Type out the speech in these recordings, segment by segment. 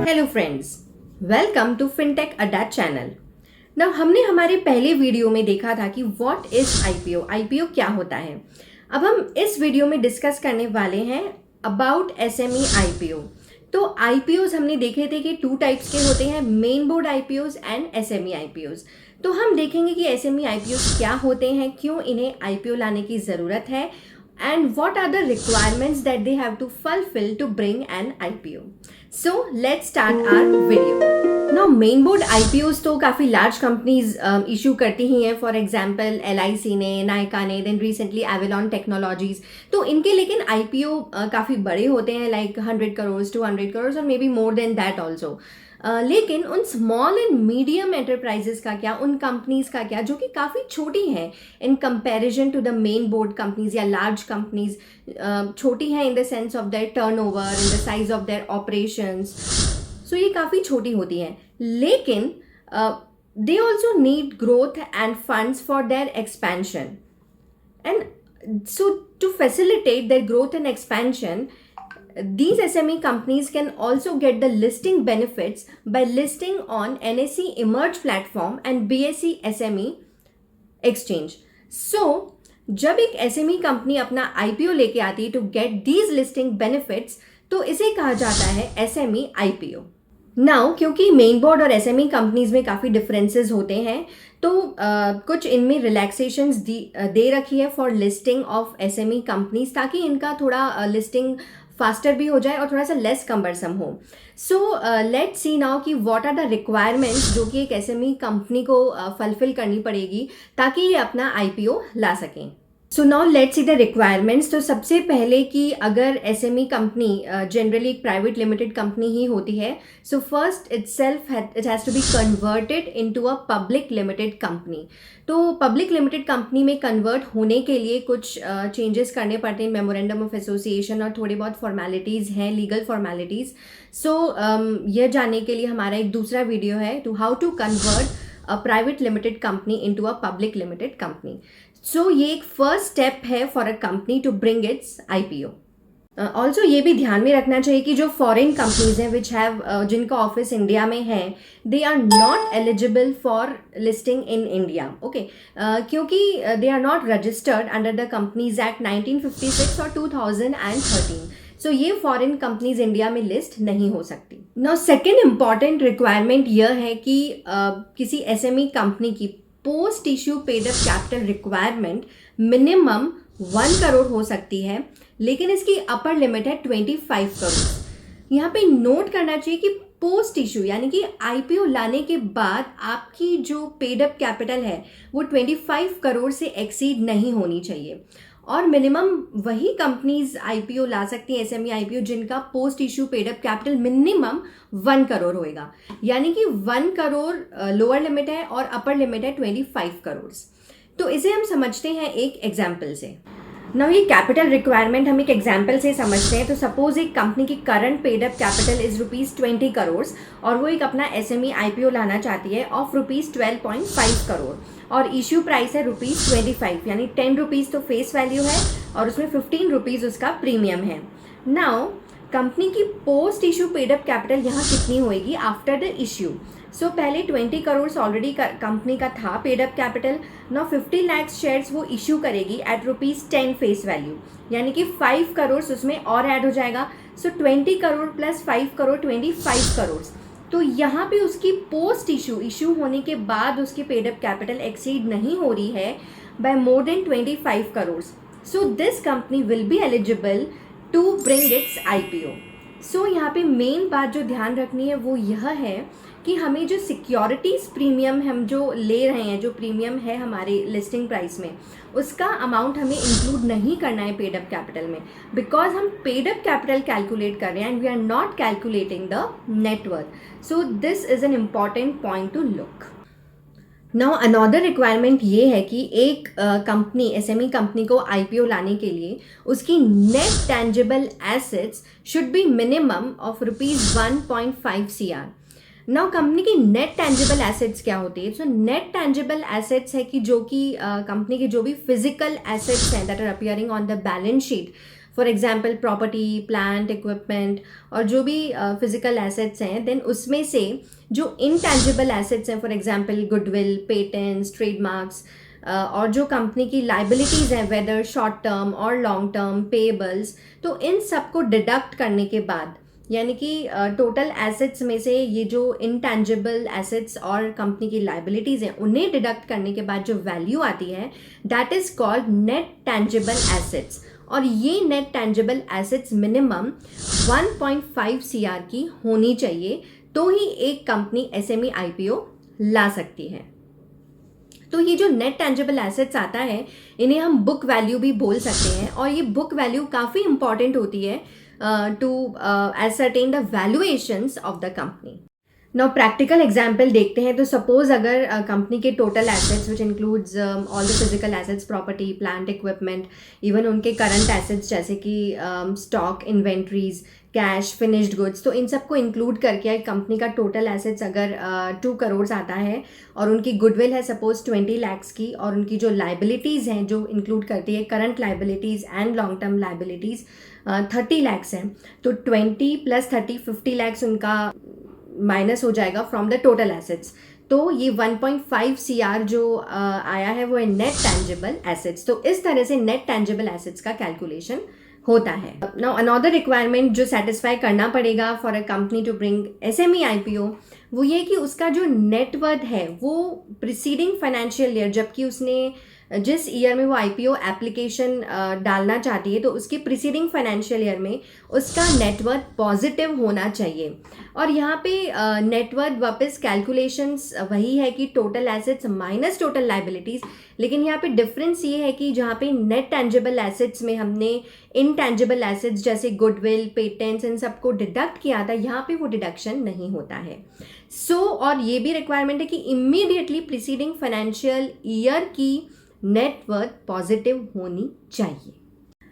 Hello friends, welcome to fintech Adda channel. Now हमने हमारे पहले वीडियो में देखा था कि व्हाट इज आईपीओ, आईपीओ क्या होता है। अब हम इस वीडियो में डिस्कस करने वाले हैं अबाउट एसएमई आईपीओ। तो आईपीओज हमने देखे थे कि टू टाइप्स के होते हैं, main board IPOs and SME IPOs. तो हम देखेंगे कि एसएमई आईपीओज क्या होते हैं, क्यों इन्हें आईपीओ लाने की ज़रूरत है, and what are the requirements that they have to fulfill to bring an IPO. So let's start our video. Now main board IPOs तो काफ़ी large companies issue करती ही हैं, for example LIC ने, नायका ने, then recently Avalon Technologies। तो इनके लेकिन IPO काफ़ी बड़े होते हैं, like 100 करोड़ 200 करोड़ और maybe more than that also। लेकिन उन स्मॉल एंड मीडियम एंटरप्राइजेस का क्या, उन कंपनीज का क्या जो कि काफ़ी छोटी हैं in comparison to the main board companies या लार्ज कंपनीज। छोटी हैं in the sense of their turnover, in the size of their operations. So ये काफ़ी छोटी होती हैं, लेकिन they also need growth and funds for their expansion. And so to facilitate their growth and expansion, these SME companies can also get the listing benefits by listing on NSE Emerge platform and BSE SME exchange. So, जब एक SME company अपना IPO लेके आती है to get these listing benefits, तो इसे कहा जाता है SME IPO. Now, क्योंकि मेन बोर्ड और SME कंपनीज में काफ़ी डिफरेंसेस होते हैं, तो कुछ इनमें रिलैक्सेशंस दे रखी है for listing of SME companies, ताकि इनका थोड़ा लिस्टिंग फास्टर भी हो जाए और थोड़ा सा लेस कम्बरसम हो। सो लेट्स सी नाउ कि व्हाट आर द रिक्वायरमेंट्स जो कि एक एसएमई कंपनी को फुलफिल करनी पड़ेगी ताकि ये अपना आईपीओ ला सकें। So now let's see the requirements. तो सबसे पहले कि अगर एसएमई कंपनी जनरली एक प्राइवेट लिमिटेड कंपनी ही होती है, so first itself it has to be converted into a public limited company. तो पब्लिक लिमिटेड कंपनी में कन्वर्ट होने के लिए कुछ चेंजेस करने पड़ते हैं, मेमोरेंडम ऑफ एसोसिएशन और थोड़ी बहुत फॉर्मेलिटीज़ हैं, लीगल फॉर्मेलिटीज़। सो यह जानने के लिए हमारा एक दूसरा वीडियो है to how to convert a private limited company into a public limited company. So ये एक फर्स्ट स्टेप है for a company to bring its IPO. Also ये भी ध्यान में रखना चाहिए कि जो फॉरेन कंपनीज हैं विच हैव जिनका ऑफिस इंडिया में है, they are not eligible for listing in India. Okay, क्योंकि they are not registered under the companies act 1956 और 2013। सो ये फॉरेन कंपनीज इंडिया में लिस्ट नहीं हो सकती। नाउ सेकेंड इम्पॉर्टेंट रिक्वायरमेंट यह है कि किसी एसएमई कंपनी की post issue paid up capital requirement minimum 1 crore हो सकती है, लेकिन इसकी अपर लिमिट है 25 करोड़। यहाँ पे नोट करना चाहिए कि पोस्ट इशू यानी कि आईपीओ लाने के बाद आपकी जो पेड अप कैपिटल है वो 25 करोड़ से एक्सीड नहीं होनी चाहिए। और मिनिमम वही कंपनीज आईपीओ ला सकती हैं, एसएमई आईपीओ, जिनका post issue paid up capital minimum 1 crore होएगा। यानी कि 1 करोड़ लोअर लिमिट है और अपर लिमिट है 25 करोड़। तो इसे हम समझते हैं एक एग्जाम्पल से। नाउ ये कैपिटल रिक्वायरमेंट हम एक एग्जाम्पल से समझते हैं। तो सपोज एक कंपनी की current paid up capital is ₹20 crore और वो एक अपना एसएमई आईपीओ लाना चाहती है ऑफ ₹12.5 करोड़ और इश्यू प्राइस है ₹25, यानी ₹10 तो फेस वैल्यू है और उसमें ₹15 उसका प्रीमियम है। नाउ कंपनी की post issue paid up capital यहाँ कितनी होएगी आफ्टर द इश्यू? सो पहले 20 करोड़ ऑलरेडी कंपनी का था paid up capital. Now 50 lakh shares वो इशू करेगी एट ₹10 फेस वैल्यू, यानी कि 5 करोड़ उसमें और ऐड हो जाएगा। सो 20 करोड़ प्लस 5 करोड़ 25 करोड़। तो यहाँ पे उसकी पोस्ट इशू होने के बाद उसकी पेड अप कैपिटल एक्सीड नहीं हो रही है by more than 25 crore. So this company will be eligible to bring its IPO. So यहाँ पे मेन बात जो ध्यान रखनी है वो यह है कि हमें जो सिक्योरिटीज़ प्रीमियम हम जो ले रहे हैं, जो प्रीमियम है हमारे लिस्टिंग प्राइस में, उसका अमाउंट हमें इंक्लूड नहीं करना है पेड अप कैपिटल में, बिकॉज हम पेड अप कैपिटल कैलकुलेट कर रहे हैं and we are not calculating the net worth. So this is an important point to look. Now another requirement ये है कि एक कंपनी, एसएमई कंपनी को आईपीओ लाने के लिए उसकी net tangible assets should be minimum of ₹1.5 CR। Now company की नेट टेंजिबल एसेट्स क्या होती है? सो नेट टेंजिबल एसेट्स है कि जो कि कंपनी के जो भी फिजिकल एसेट्स हैं that are appearing on the balance sheet, for example property, plant, equipment और जो भी फिजिकल एसेट्स हैं, देन उसमें से जो इनटैंजिबल एसेट्स हैं, for example goodwill, patents, trademarks, और जो कंपनी की लाइबिलिटीज़ हैं, वेदर शॉर्ट टर्म और लॉन्ग टर्म, पेएबल्स, तो इन सब को डिडक्ट करने के बाद, यानी कि टोटल एसेट्स में से ये जो इनटैंजिबल एसेट्स और कंपनी की लाइबिलिटीज़ हैं उन्हें डिडक्ट करने के बाद जो वैल्यू आती है, that is called net tangible assets. और ये net tangible assets minimum 1.5 CR की होनी चाहिए, तो ही एक कंपनी SME IPO ला सकती है। तो ये जो नेट टैंजिबल एसेट्स आता है, इन्हें हम बुक वैल्यू भी बोल सकते हैं, और ये बुक वैल्यू काफ़ी इंपॉर्टेंट होती है to ascertain the valuations of the company. Now practical example देखते हैं। तो सपोज अगर कंपनी के total assets which includes all the physical assets, property, plant, equipment, even उनके करंट एसेट्स जैसे कि stock, inventories, cash, finished goods, तो इन सबको इंक्लूड करके कंपनी का टोटल एसेट्स अगर 2 करोड़ आता है और उनकी गुडविल है सपोज 20 lakhs की, और उनकी जो लाइबिलिटीज़ हैं जो इंक्लूड करती है current liabilities and long term liabilities 30 lakhs हैं, तो 20 + 30 50 lakhs उनका माइनस हो जाएगा फ्रॉम द टोटल एसेट्स। तो ये 1.5 CR जो आया है वो है नेट टैंजिबल एसेट्स। तो इस तरह से नेट टैंजिबल एसेट्स का कैलकुलेशन होता है। नाउ अनदर रिक्वायरमेंट जो सेटिस्फाई करना पड़ेगा for a company to bring SME IPO, वो ये कि उसका जो नेटवर्थ है वो प्रिसीडिंग फाइनेंशियल ईयर, जबकि उसने जिस ईयर में वो IPO एप्लीकेशन डालना चाहती है, तो उसके प्रिसीडिंग फाइनेंशियल ईयर में उसका नेटवर्थ पॉजिटिव होना चाहिए। और यहाँ पे नेटवर्थ वापस कैलकुलेशंस वही है कि total assets minus total liabilities, लेकिन यहाँ पे डिफरेंस ये है कि जहाँ पे नेट टैंजिबल एसेट्स में हमने इनटैंजिबल एसेट्स जैसे गुडविल, पेटेंट्स, इन सबको डिडक्ट किया था, यहाँ पे वो डिडक्शन नहीं होता है। और ये भी रिक्वायरमेंट है कि इमीडिएटली प्रिसीडिंग फाइनेंशियल ईयर की नेटवर्थ पॉजिटिव होनी चाहिए।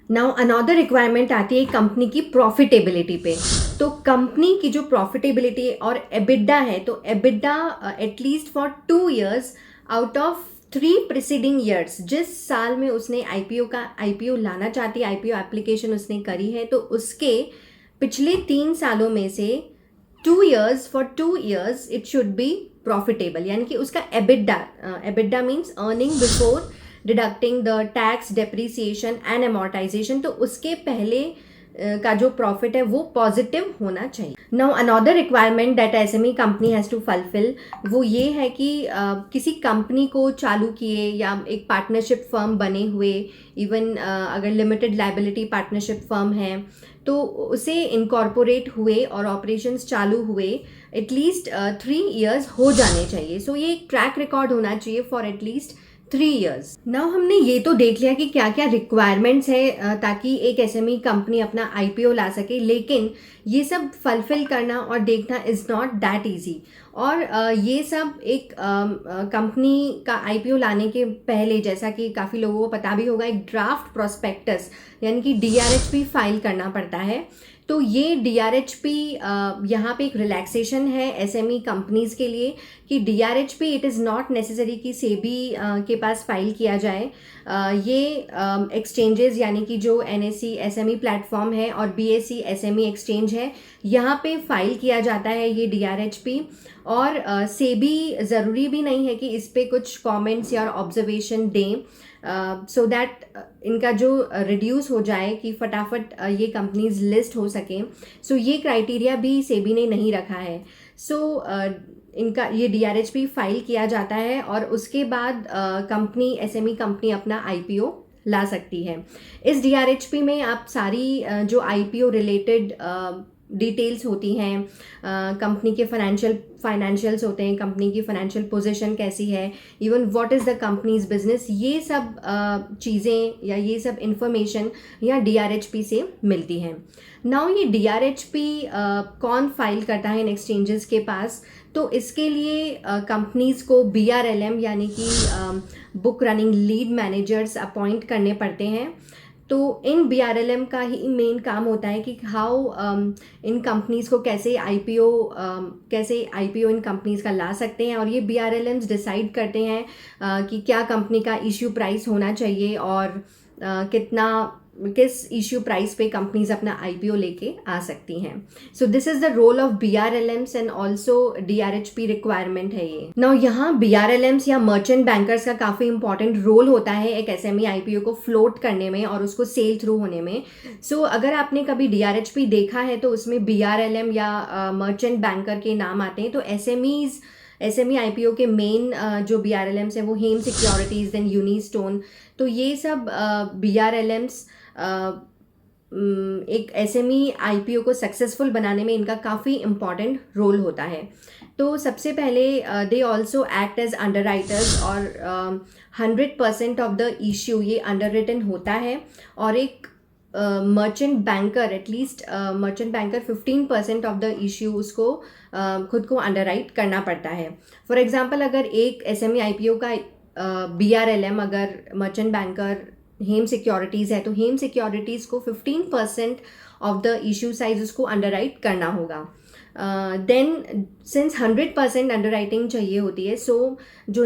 नाउ अनदर रिक्वायरमेंट आती है कंपनी की प्रॉफिटेबिलिटी पे। तो कंपनी की जो प्रॉफिटेबिलिटी और एबिडा है, तो EBITDA at least for 2 years out of 3 preceding years, जिस साल में उसने IPO लाना चाहती है, IPO एप्लीकेशन उसने करी है, तो उसके पिछले 3 सालों में से 2 years, for 2 years it should be profitable, यानी कि उसका EBITDA means earning before deducting the tax, depreciation and amortisation, तो उसके पहले का जो प्रॉफिट है वो पॉजिटिव होना चाहिए। Now another requirement that SME company has to fulfil, वो ये है कि किसी कंपनी को चालू किए या एक पार्टनरशिप फर्म बने हुए, इवन अगर लिमिटेड लाइबिलिटी पार्टनरशिप फर्म है तो उसे इनकॉर्पोरेट हुए और ऑपरेशंस चालू हुए एटलीस्ट 3 years हो जाने चाहिए। सो ये एक ट्रैक रिकॉर्ड होना चाहिए फॉर एटलीस्ट 3 years। नाउ हमने ये तो देख लिया कि क्या क्या रिक्वायरमेंट्स है ताकि एक SME कंपनी अपना IPO ला सके, लेकिन ये सब फुलफिल करना और देखना इज़ नॉट दैट ईजी। और ये सब एक कंपनी का IPO लाने के पहले, जैसा कि काफ़ी लोगों को पता भी होगा, एक ड्राफ्ट प्रोस्पेक्टस यानी कि DRHP फाइल करना पड़ता है। तो ये DRHP यहाँ पे एक रिलैक्सेशन है SME कंपनीज़ के लिए कि DRHP it is not necessary कि सेबी के पास फाइल किया जाए। ये एक्सचेंजेस यानी कि जो NSE SME प्लेटफॉर्म है और BSE SME एक्सचेंज है, यहाँ पे फाइल किया जाता है ये DRHP। और सेबी ज़रूरी भी नहीं है कि इस पर कुछ कमेंट्स या ऑब्जर्वेशन दें, सो दैट इनका जो रिड्यूस हो जाए कि फटाफट ये कंपनीज लिस्ट हो सकें। सो ये क्राइटेरिया भी सेबी ने नहीं रखा है। इनका ये DRHP फाइल किया जाता है और उसके बाद कंपनी SME कंपनी अपना IPO ला सकती है। इस DRHP में आप सारी जो IPO रिलेटेड डिटेल्स होती हैं, कंपनी के फाइनेंशियल्स होते हैं, कंपनी की फाइनेंशियल पोजीशन कैसी है, even what is the companies business, ये सब चीज़ें या ये सब इंफॉर्मेशन यहाँ DRHP से मिलती हैं। नाउ ये DRHP कौन फाइल करता है इन एक्सचेंजेस के पास, तो इसके लिए कंपनीज़ को BRLM यानी कि book running lead managers appoint करने पड़ते हैं। तो इन BRLM का ही मेन काम होता है कि हाउ इन कंपनीज़ को कैसे IPO इन कंपनीज़ का ला सकते हैं। और ये BRLMs डिसाइड करते हैं कि क्या कंपनी का इश्यू प्राइस होना चाहिए और कितना किस इश्यू प्राइस पे कंपनीज अपना आईपीओ लेके आ सकती हैं. So this is the role of BRLMs and also DRHP requirement है ये. नाउ यहाँ बीआरएलएम्स या मर्चेंट बैंकर्स का काफ़ी इंपॉर्टेंट रोल होता है एक एसएमई आईपीओ को फ्लोट करने में और उसको सेल थ्रू होने में. सो अगर आपने कभी डीआरएचपी देखा है तो उसमें बीआरएलएम या मर्चेंट बैंकर के नाम आते हैं. तो एसएमई आईपीओ के मेन जो बीआरएलएम्स हैं वो हेम सिक्योरिटीज़, देन यूनिस्टोन. तो ये सब बीआरएलएम्स एक एसएमई आईपीओ को सक्सेसफुल बनाने में इनका काफ़ी इम्पॉर्टेंट रोल होता है. तो सबसे पहले they also act as underwriters और 100% ऑफ द इश्यू ये अंडर रिटन होता है. और एक merchant banker, at least merchant banker 15% of the issue उसको खुद को अंडरराइट करना पड़ता है. फॉर एग्जांपल अगर एक एसएमई आईपीओ का बीआरएलएम अगर मर्चेंट बैंकर हेम सिक्योरिटीज़ है तो हेम सिक्योरिटीज़ को 15% ऑफ द इशू साइज उसको अंडरराइट करना होगा. देन सिंस 100% अंडरराइटिंग चाहिए होती है, सो जो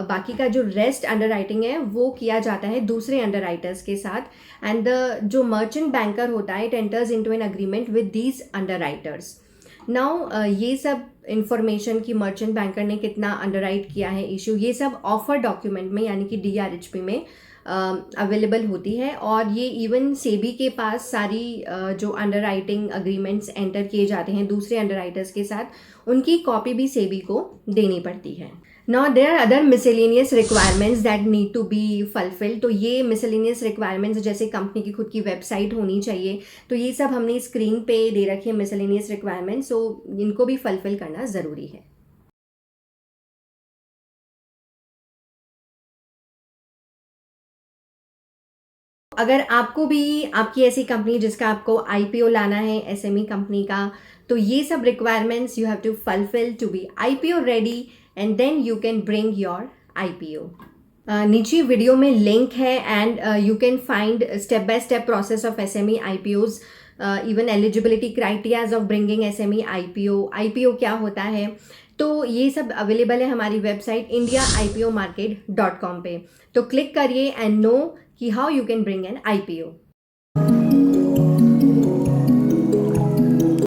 बाकी का जो रेस्ट अंडरराइटिंग है वो किया जाता है दूसरे अंडरराइटर्स के साथ. एंड द जो मर्चेंट बैंकर होता है it enters into an agreement with these underwriters. Now ये सब इंफॉर्मेशन कि मर्चेंट बैंकर ने कितना अंडरराइट किया है इशू, ये सब ऑफर डॉक्यूमेंट में यानी कि डीआरएचपी में अवेलेबल होती है. और ये इवन सेबी के पास सारी जो अंडरराइटिंग अग्रीमेंट्स एंटर किए जाते हैं दूसरे अंडरराइटर्स के साथ, उनकी कॉपी भी सेबी को देनी पड़ती है. Now there are other miscellaneous requirements that need to be fulfilled. तो ये मिसलेनियस रिक्वायरमेंट्स जैसे कंपनी की खुद की वेबसाइट होनी चाहिए, तो ये सब हमने स्क्रीन पे दे रखी है मिसलेनियस रिक्वायरमेंट्स. सो इनको भी फुलफिल करना ज़रूरी है. अगर आपको भी आपकी ऐसी कंपनी जिसका आपको आईपीओ लाना है एसएमई कंपनी का, तो ये सब requirements you have to fulfil to be IPO ready and then you can bring your IPO. नीचे वीडियो में लिंक है and you can find step by step process of SME IPOs, even eligibility criterias of bringing SME IPO क्या होता है. तो ये सब available है हमारी वेबसाइट indiaipomarket.com पे. तो क्लिक करिए एंड नो कि how you can bring an IPO.